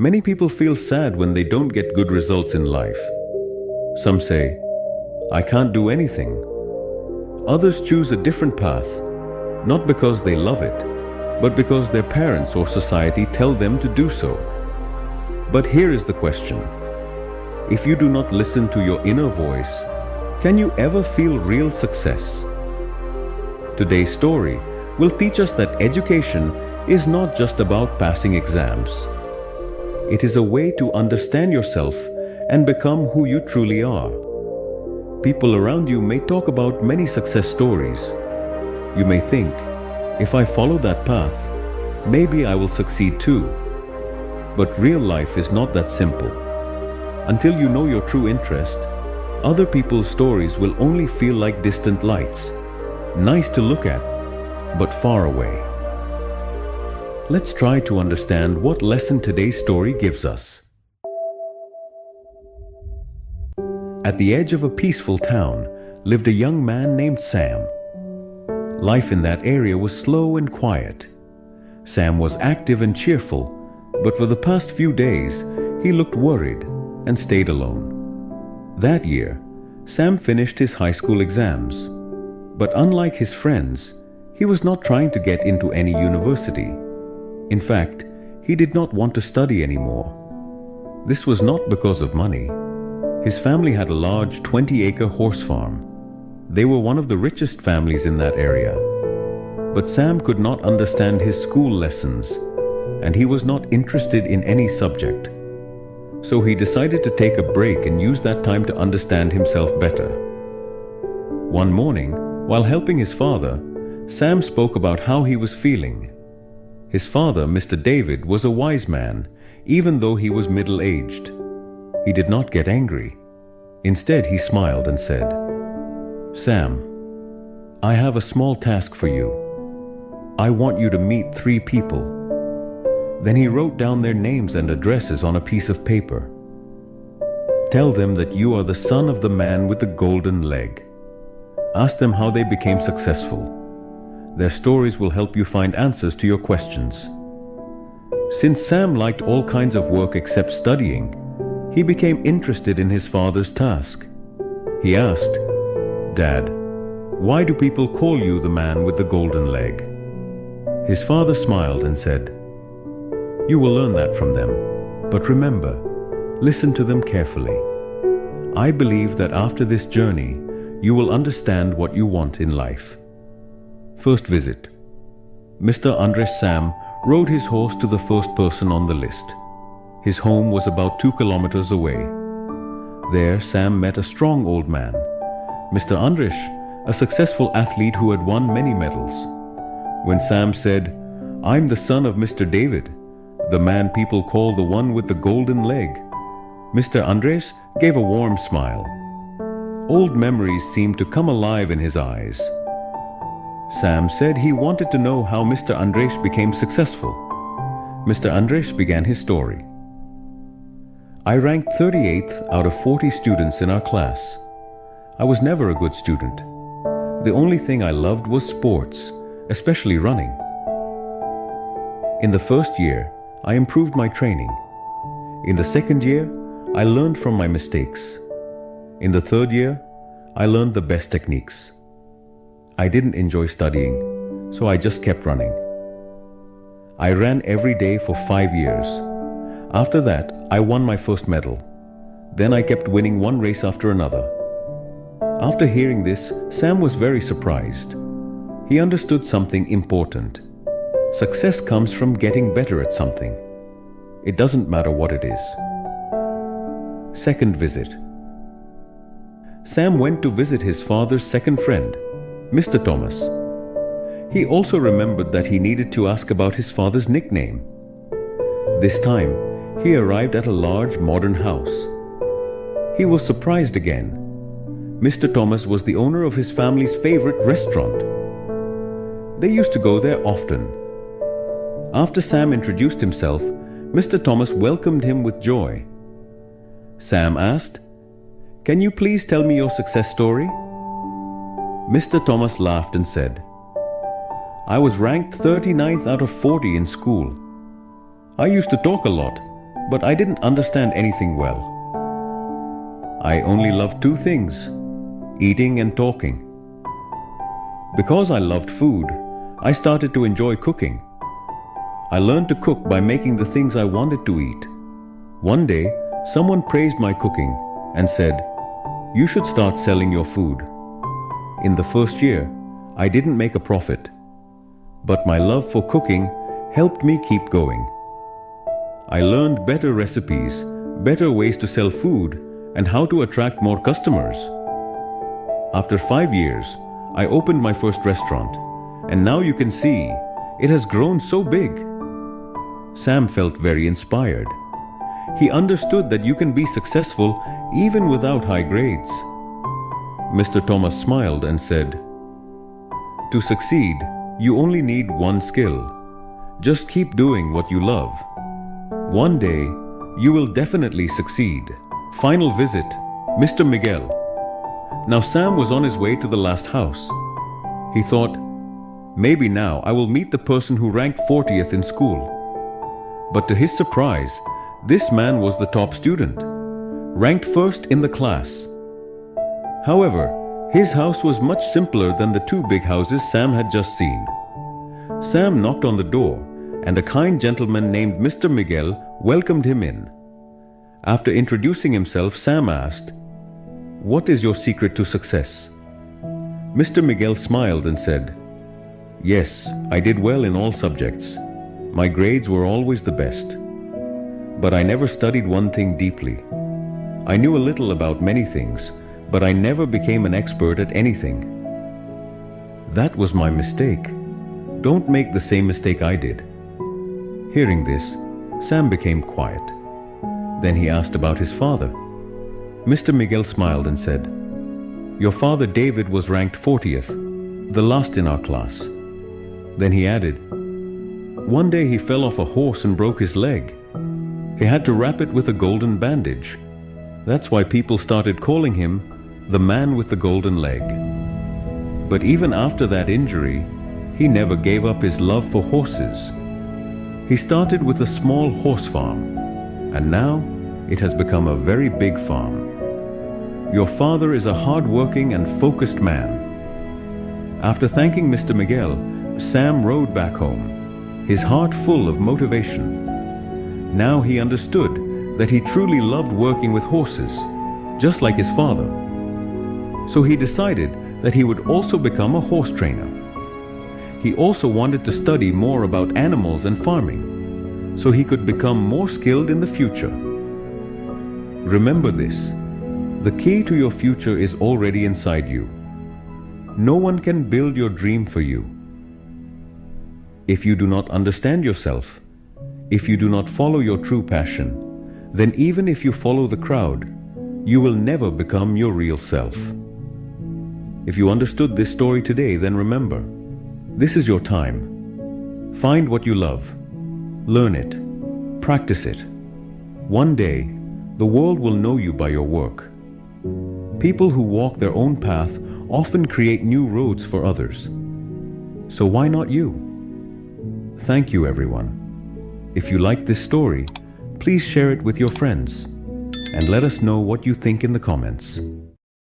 Many people feel sad when they don't get good results in life. Some say, "I can't do anything." Others choose a different path, not because they love it, but because their parents or society tell them to do so. But here is the question. If you do not listen to your inner voice, can you ever feel real success? Today's story will teach us that education is not just about passing exams. It is a way to understand yourself and become who you truly are. People around you may talk about many success stories. You may think, if I follow that path, maybe I will succeed too. But real life is not that simple. Until you know your true interest, other people's stories will only feel like distant lights, nice to look at, but far away. Let's try to understand what lesson today's story gives us. At the edge of a peaceful town lived a young man named Sam. Life in that area was slow and quiet. Sam was active and cheerful, but for the past few days, he looked worried and stayed alone. That year, Sam finished his high school exams. But unlike his friends, he was not trying to get into any university. In fact, he did not want to study anymore. This was not because of money. His family had a large 20-acre horse farm. They were one of the richest families in that area. But Sam could not understand his school lessons, and he was not interested in any subject. So he decided to take a break and use that time to understand himself better. One morning, while helping his father, Sam spoke about how he was feeling. His father, Mr. David, was a wise man, even though he was middle-aged. He did not get angry. Instead, he smiled and said, "Sam, I have a small task for you. I want you to meet 3 people." Then he wrote down their names and addresses on a piece of paper. "Tell them that you are the son of the man with the golden leg. Ask them how they became successful. Their stories will help you find answers to your questions." Since Sam liked all kinds of work except studying, he became interested in his father's task. He asked, "Dad, why do people call you the man with the golden leg?" His father smiled and said, "You will learn that from them, but remember, listen to them carefully. I believe that after this journey, you will understand what you want in life." First visit. Mr. Andres Sam rode his horse to the first person on the list. His home was about 2 kilometers away. There, Sam met a strong old man, Mr. Andres, a successful athlete who had won many medals. When Sam said, "I'm the son of Mr. David, the man people call the one with the golden leg," Mr. Andres gave a warm smile. Old memories seemed to come alive in his eyes. Sam said he wanted to know how Mr. Andres became successful. Mr. Andres began his story. "I ranked 38th out of 40 students in our class. I was never a good student. The only thing I loved was sports, especially running. In the first year, I improved my training. In the second year, I learned from my mistakes. In the third year, I learned the best techniques. I didn't enjoy studying, so I just kept running. I ran every day for 5 years. After that, I won my first medal. Then I kept winning one race after another." After hearing this, Sam was very surprised. He understood something important. Success comes from getting better at something. It doesn't matter what it is. Second visit. Sam went to visit his father's second friend, Mr. Thomas. He also remembered that he needed to ask about his father's nickname. This time, he arrived at a large modern house. He was surprised again. Mr. Thomas was the owner of his family's favorite restaurant. They used to go there often. After Sam introduced himself, Mr. Thomas welcomed him with joy. Sam asked, "Can you please tell me your success story?" Mr. Thomas laughed and said, "I was ranked 39th out of 40 in school. I used to talk a lot, but I didn't understand anything well. I only loved two things: eating and talking. Because I loved food, I started to enjoy cooking. I learned to cook by making the things I wanted to eat. One day, someone praised my cooking and said, "You should start selling your food." In the first year, I didn't make a profit, but my love for cooking helped me keep going. I learned better recipes, better ways to sell food, and how to attract more customers. After 5 years, I opened my first restaurant, and now you can see it has grown so big. Sam felt very inspired. He understood that you can be successful even without high grades. Mr. Thomas smiled and said, "To succeed, you only need one skill. Just keep doing what you love. One day, you will definitely succeed." Final visit, Mr. Miguel. Now Sam was on his way to the last house. He thought, maybe now I will meet the person who ranked 40th in school. But to his surprise, this man was the top student, ranked first in the class. However, his house was much simpler than the two big houses Sam had just seen. Sam knocked on the door, and a kind gentleman named Mr. Miguel welcomed him in. After introducing himself, Sam asked, "What is your secret to success?" Mr. Miguel smiled and said, "Yes, I did well in all subjects. My grades were always the best. But I never studied one thing deeply. I knew a little about many things, but I never became an expert at anything. That was my mistake. Don't make the same mistake I did." Hearing this, Sam became quiet. Then he asked about his father. Mr. Miguel smiled and said, "Your father David was ranked 40th, the last in our class." Then he added, "One day he fell off a horse and broke his leg. He had to wrap it with a golden bandage. That's why people started calling him the man with the golden leg. But even after that injury, he never gave up his love for horses. He started with a small horse farm, and now it has become a very big farm. Your father is a hard-working and focused man." After thanking Mr. Miguel, Sam rode back home, his heart full of motivation. Now he understood that he truly loved working with horses, just like his father. So he decided that he would also become a horse trainer. He also wanted to study more about animals and farming, so he could become more skilled in the future. Remember this: the key to your future is already inside you. No one can build your dream for you. If you do not understand yourself, if you do not follow your true passion, then even if you follow the crowd, you will never become your real self. If you understood this story today, then remember, this is your time. Find what you love. Learn it. Practice it. One day, the world will know you by your work. People who walk their own path often create new roads for others. So why not you? Thank you, everyone. If you like this story, please share it with your friends and let us know what you think in the comments.